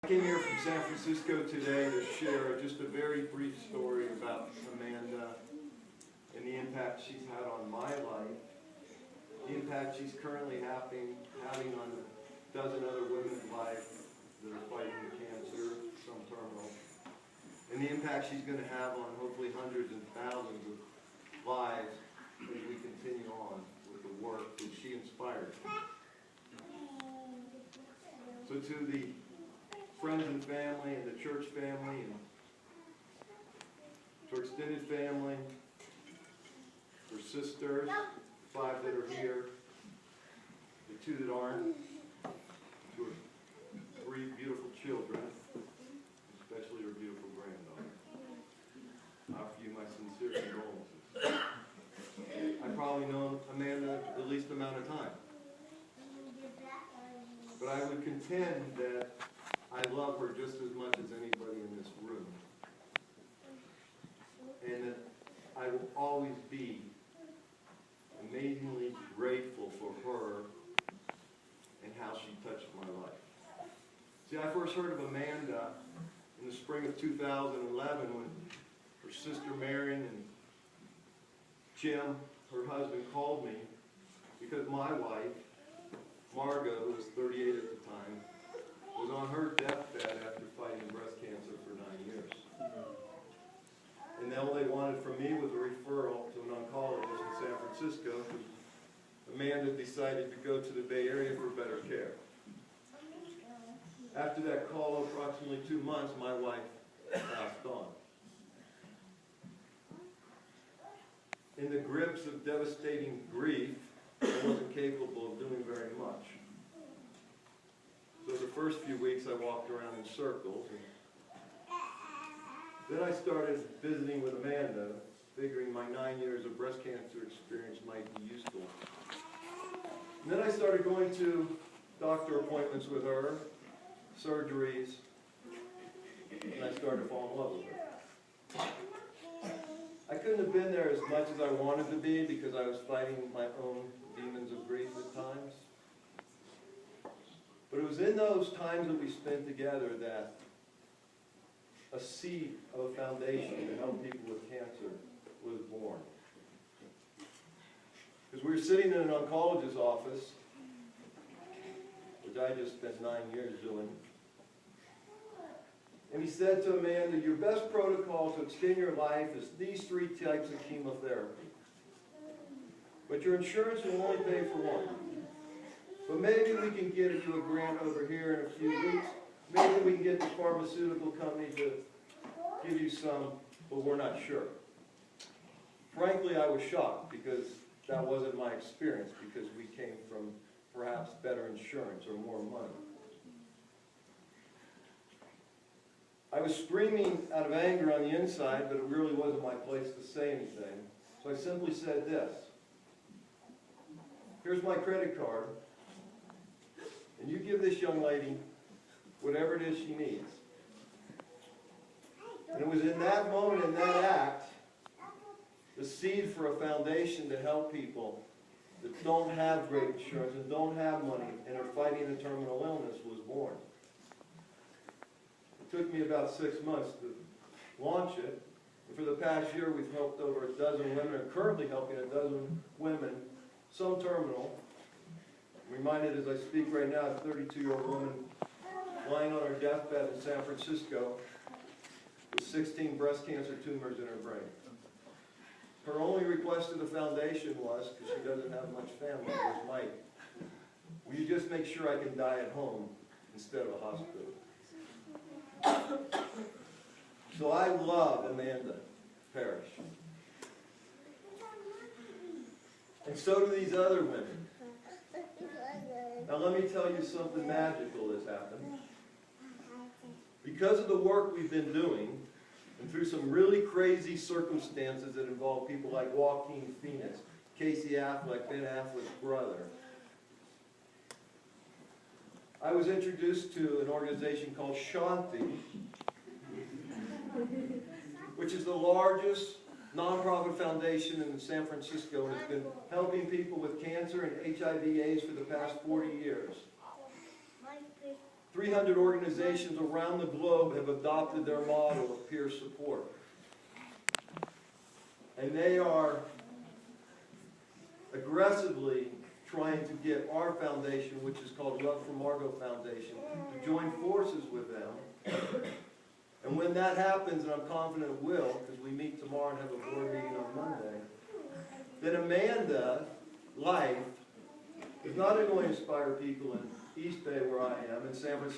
I came here from San Francisco today to share just a very brief story about Amanda and the impact she's had on my life, the impact she's currently having on a dozen other women's lives that are fighting cancer, some terminal, and the impact she's going to have on hopefully hundreds and thousands of lives as we continue on with the work that she inspired. So to the friends and family and the church family and to her extended family, her sisters, 5 that are here, the 2 that aren't, to her 3 beautiful children, especially her beautiful granddaughter. I offer you my sincere condolences. I've probably known Amanda the least amount of time. But I would contend that I love her just as much as anybody in this room. And that I will always be amazingly grateful for her and how she touched my life. See, I first heard of Amanda in the spring of 2011 when her sister Marion and Jim, her husband, called me because my wife, Margot, who was 38 at the time, was on her deathbed after fighting breast cancer for 9 years. And all they wanted from me was a referral to an oncologist in San Francisco. Amanda decided to go to the Bay Area for better care. After that call, approximately 2 months, my wife passed on. In the grips of devastating grief, I wasn't capable of doing very much. So the first few weeks I walked around in circles. And then I started visiting with Amanda, figuring my 9 years of breast cancer experience might be useful. And then I started going to doctor appointments with her, surgeries, and I started to fall in love with her. I couldn't have been there as much as I wanted to be because I was fighting my own demons of grief at times. But it was in those times that we spent together that a seed of a foundation to help people with cancer was born. Because we were sitting in an oncologist's office, which I just spent 9 years doing, and he said to Amanda, your best protocol to extend your life is these 3 types of chemotherapy. But your insurance will only pay for one. But maybe we can get you a grant over here in a few weeks. Maybe we can get the pharmaceutical company to give you some, but we're not sure. Frankly, I was shocked because that wasn't my experience, because we came from perhaps better insurance or more money. I was screaming out of anger on the inside, but it really wasn't my place to say anything. So I simply said this. Here's my credit card, and you give this young lady whatever it is she needs. And it was in that moment, in that act, the seed for a foundation to help people that don't have great insurance and don't have money and are fighting a terminal illness was born. It took me about 6 months to launch it. And for the past year, we've helped over a dozen women, and currently helping a dozen women, some terminal. I'm reminded as I speak right now of a 32-year-old woman lying on her deathbed in San Francisco with 16 breast cancer tumors in her brain. Her only request to the foundation was, because she doesn't have much family, was, Mike, will you just make sure I can die at home instead of a hospital? So I love Amanda Parrish. And so do these other women. Now let me tell you something magical that's happened. Because of the work we've been doing, and through some really crazy circumstances that involve people like Joaquin Phoenix, Casey Affleck, Ben Affleck's brother, I was introduced to an organization called Shanti, which is the largest nonprofit foundation in San Francisco and has been helping people with cancer and HIV/AIDS for the past 40 years. 300 organizations around the globe have adopted their model of peer support. And they are aggressively trying to get our foundation, which is called Love for Margot Foundation, to join forces with them. And when that happens, and I'm confident it will, because we meet tomorrow and have a board meeting on Monday, then Amanda's life is not only going to inspire people in East Bay, where I am, in San Francisco,